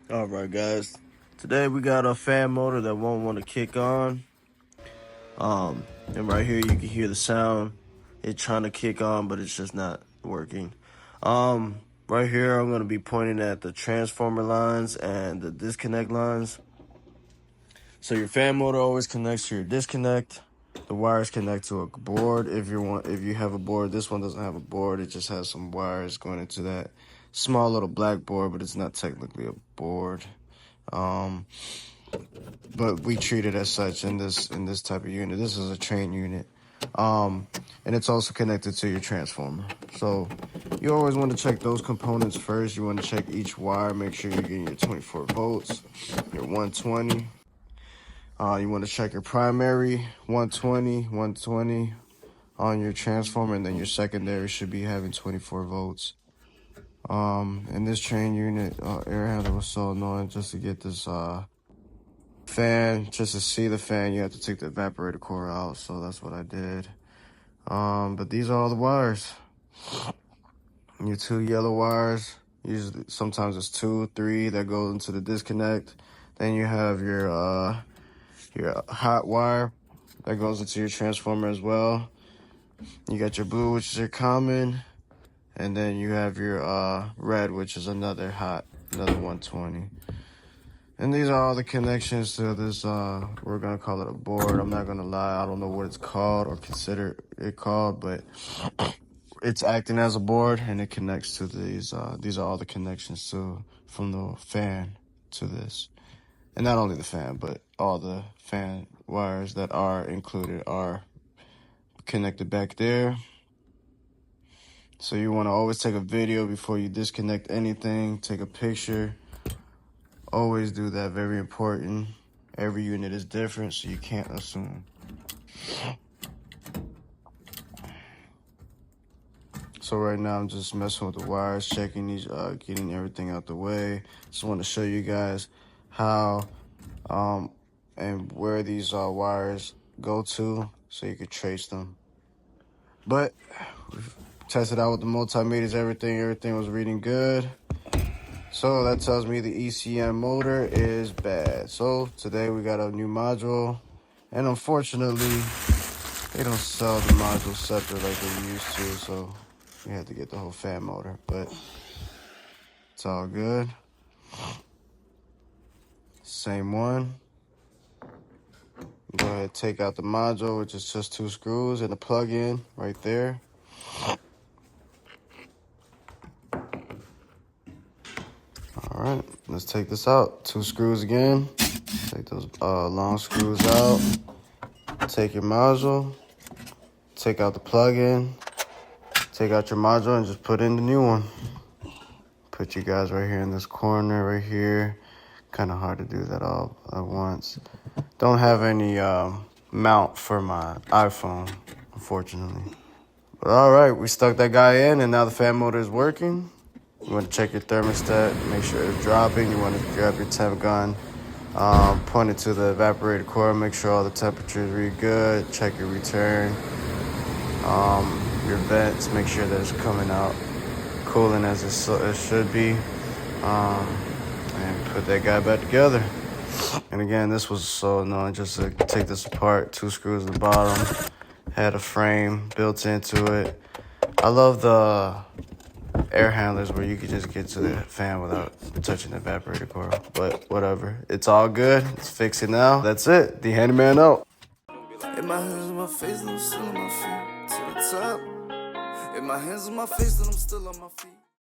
All right, guys. Today we got a fan motor that won't want to kick on. And right here you can hear the sound. It's trying to kick on, but it's just not working. Right here I'm gonna be pointing at the transformer lines and the disconnect lines. So your fan motor always connects to your disconnect. The wires connect to a board. If you have a board, this one doesn't have a board. It just has some wires going into that small little black board, but it's not technically a board. But we treat it as such in this type of unit. This is a train unit. And it's also connected to your transformer. So you always want to check those components first. You want to check each wire, make sure you're getting your 24 volts, your 120. You want to check your primary 120 on your transformer, and then your secondary should be having 24 volts. And this train unit air handler was so annoying. Just to get this fan, just to see the fan, you have to take the evaporator core out, so that's what I did. But these are all the wires. Your two yellow wires, usually sometimes it's 2, 3 that go into the disconnect. Then you have your hot wire that goes into your transformer as well. You got your blue, which is your common, and then you have your red, which is another 120. And these are all the connections to this, we're gonna call it a board. I'm not gonna lie, I don't know what it's called or consider it called, but it's acting as a board, and it connects to these are all the connections from the fan to this. And not only the fan, but all the fan wires that are included are connected back there. So you wanna always take a video before you disconnect anything, take a picture. Always do that, very important. Every unit is different, so you can't assume. So right now I'm just messing with the wires, checking these, getting everything out the way. Just want to show you guys how and where these wires go to, so you can trace them. But we've tested out with the multimeters, everything was reading good. So that tells me the ECM motor is bad. So today we got a new module, and unfortunately they don't sell the module separate like they used to, so we had to get the whole fan motor, but it's all good. Same one. Go ahead, take out the module, which is just 2 screws and a plug-in right there. All right, let's take this out. 2 screws again. Take those long screws out. Take your module. Take out the plug-in. Take out your module and just put in the new one. Put you guys right here in this corner right here. Kind of hard to do that all at once. Don't have any mount for my iPhone, unfortunately. But all right, we stuck that guy in, and now the fan motor is working. You want to check your thermostat, make sure it's dropping. You want to grab your temp gun, point it to the evaporator core, make sure all the temperatures read good. Check your return, your vents, make sure that it's coming out cooling as it should be, and put that guy back together. And again, this was so annoying, just to take this apart. 2 screws at the bottom, had a frame built into it. I love the air handlers where you could just get to the fan without touching the evaporator core, but whatever. It's all good. It's fixing now. That's it. The Handyman out. In my hands on my face, and I'm still on my feet to the top. In my hands on my face, and I'm still on my feet.